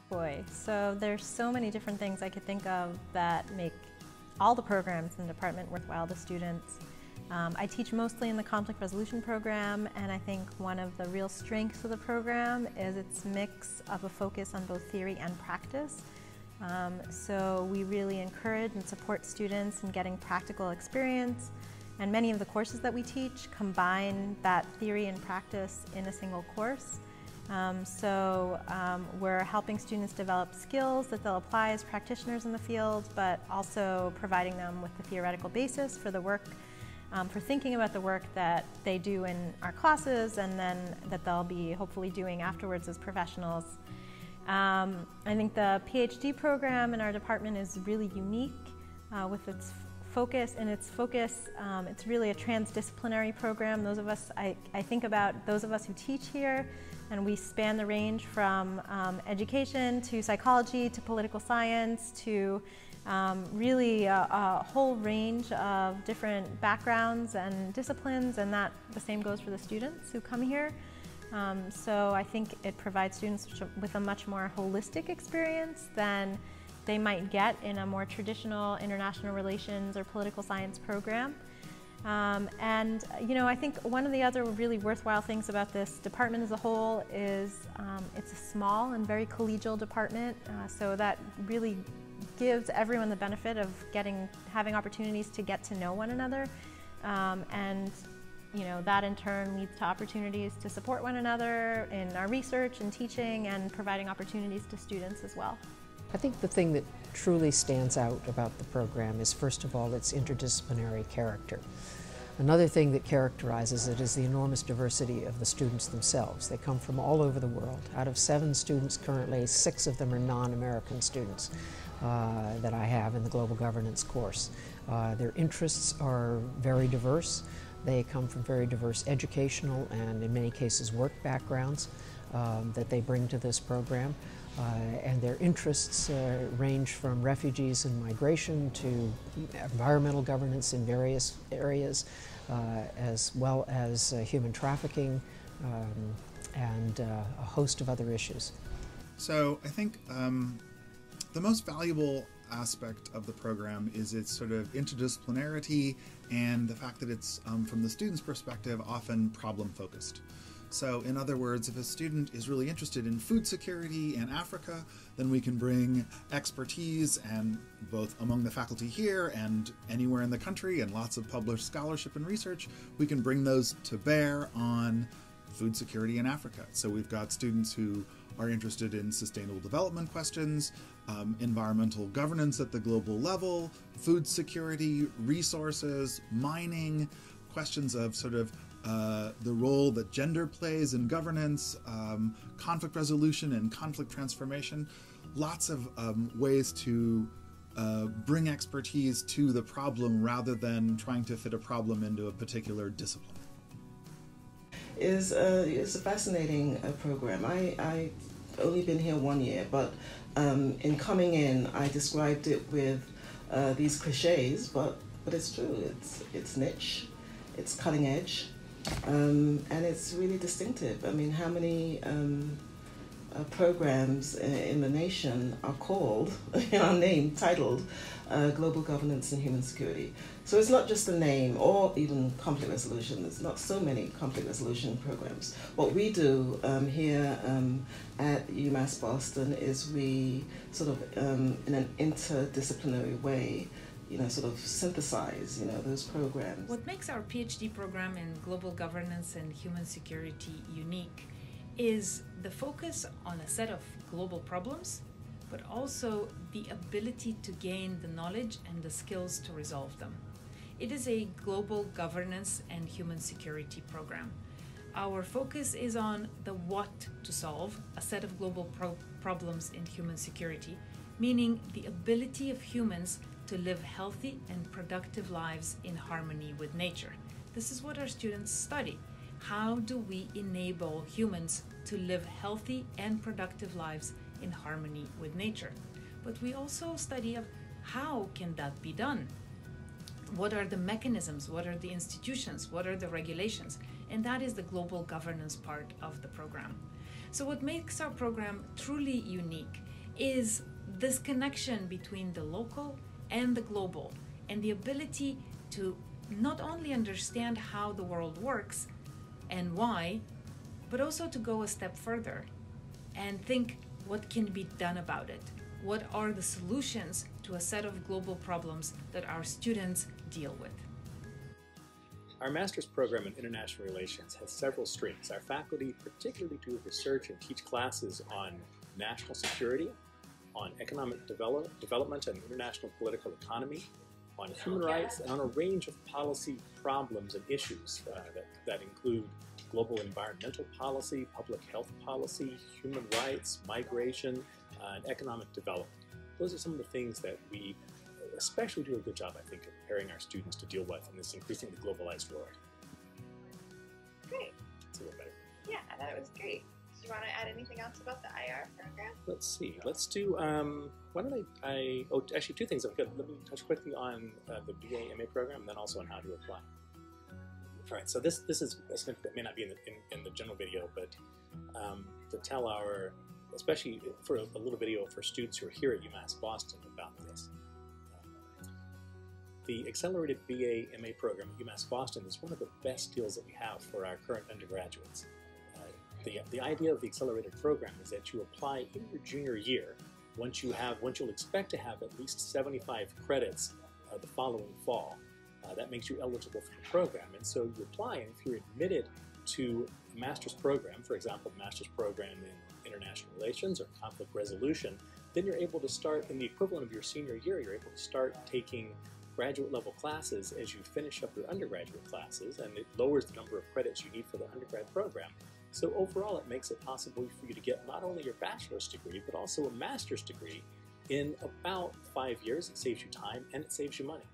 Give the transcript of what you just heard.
Boy, so there's so many different things I could think of that make all the programs in the department worthwhile to students. I teach mostly in the conflict resolution program, and I think one of the real strengths of the program is its mix of a focus on both theory and practice. So we really encourage and support students in getting practical experience, and many of the courses that we teach combine that theory and practice in a single course. We're helping students develop skills that they'll apply as practitioners in the field, but also providing them with the theoretical basis for the work, for thinking about the work that they do in our classes and then that they'll be hopefully doing afterwards as professionals. I think the PhD program in our department is really unique with its focus. It's really a transdisciplinary program. Those of us, I think about those of us who teach here, and we span the range from education to psychology to political science to really a whole range of different backgrounds and disciplines, and that the same goes for the students who come here. So I think it provides students with a much more holistic experience than they might get in a more traditional international relations or political science program. I think one of the other really worthwhile things about this department as a whole is it's a small and very collegial department, so that really gives everyone the benefit of having opportunities to get to know one another, that in turn leads to opportunities to support one another in our research and teaching and providing opportunities to students as well. I think the thing that truly stands out about the program is, first of all, its interdisciplinary character. Another thing that characterizes it is the enormous diversity of the students themselves. They come from all over the world. Out of 7 students currently, 6 of them are non-American students that I have in the global governance course. Their interests are very diverse. They come from very diverse educational and, in many cases, work backgrounds that they bring to this program. And their interests range from refugees and migration to environmental governance in various areas, as well as human trafficking and a host of other issues. So I think the most valuable aspect of the program is its sort of interdisciplinarity and the fact that it's, from the student's perspective, often problem-focused. So in other words, if a student is really interested in food security in Africa, then we can bring expertise, and both among the faculty here and anywhere in the country, and lots of published scholarship and research, we can bring those to bear on food security in Africa. So we've got students who are interested in sustainable development questions, environmental governance at the global level, food security, resources, mining, questions of sort of the role that gender plays in governance, conflict resolution and conflict transformation. Lots of ways to bring expertise to the problem rather than trying to fit a problem into a particular discipline. It's a fascinating program. I've only been here 1 year, but in coming in, I described it with these cliches, but it's true. It's niche, it's cutting edge. And it's really distinctive. I mean, how many programs in the nation are called, titled Global Governance and Human Security? So it's not just a name or even conflict resolution. There's not so many conflict resolution programs. What we do here at UMass Boston is we sort of, in an interdisciplinary way, sort of synthesize, those programs. What makes our PhD program in global governance and human security unique is the focus on a set of global problems, but also the ability to gain the knowledge and the skills to resolve them. It is a global governance and human security program. Our focus is on the what to solve, a set of global problems in human security, meaning the ability of humans to live healthy and productive lives in harmony with nature. This is what our students study. How do we enable humans to live healthy and productive lives in harmony with nature? But we also study how can that be done? What are the mechanisms? What are the institutions? What are the regulations? And that is the global governance part of the program. So what makes our program truly unique is this connection between the local and the global, and the ability to not only understand how the world works and why, but also to go a step further and think what can be done about it. What are the solutions to a set of global problems that our students deal with? Our master's program in international relations has several streams. Our faculty particularly do research and teach classes on national security, on economic development and international political economy, on human rights, and on a range of policy problems and issues that include global environmental policy, public health policy, human rights, migration, and economic development. Those are some of the things that we especially do a good job, I think, of preparing our students to deal with in this increasingly globalized world. Great. It's a little better. Yeah, I thought it was great. Do you want to add anything else about the IR program? Let's see. Let's do, why don't oh, actually two things. Let me touch quickly on the BA MA program and then also on how to apply. All right, so this is a snippet that may not be in the general video, but to tell our, especially for a little video for students who are here at UMass Boston about this. The Accelerated BA MA program at UMass Boston is one of the best deals that we have for our current undergraduates. The idea of the accelerated program is that you apply in your junior year once you'll expect to have at least 75 credits the following fall. That makes you eligible for the program, and so you apply, and if you're admitted to a master's program, for example, a master's program in international relations or conflict resolution, then you're able to start, in the equivalent of your senior year, you're able to start taking graduate level classes as you finish up your undergraduate classes, and it lowers the number of credits you need for the undergrad program. So overall, it makes it possible for you to get not only your bachelor's degree, but also a master's degree in about 5 years. It saves you time and it saves you money.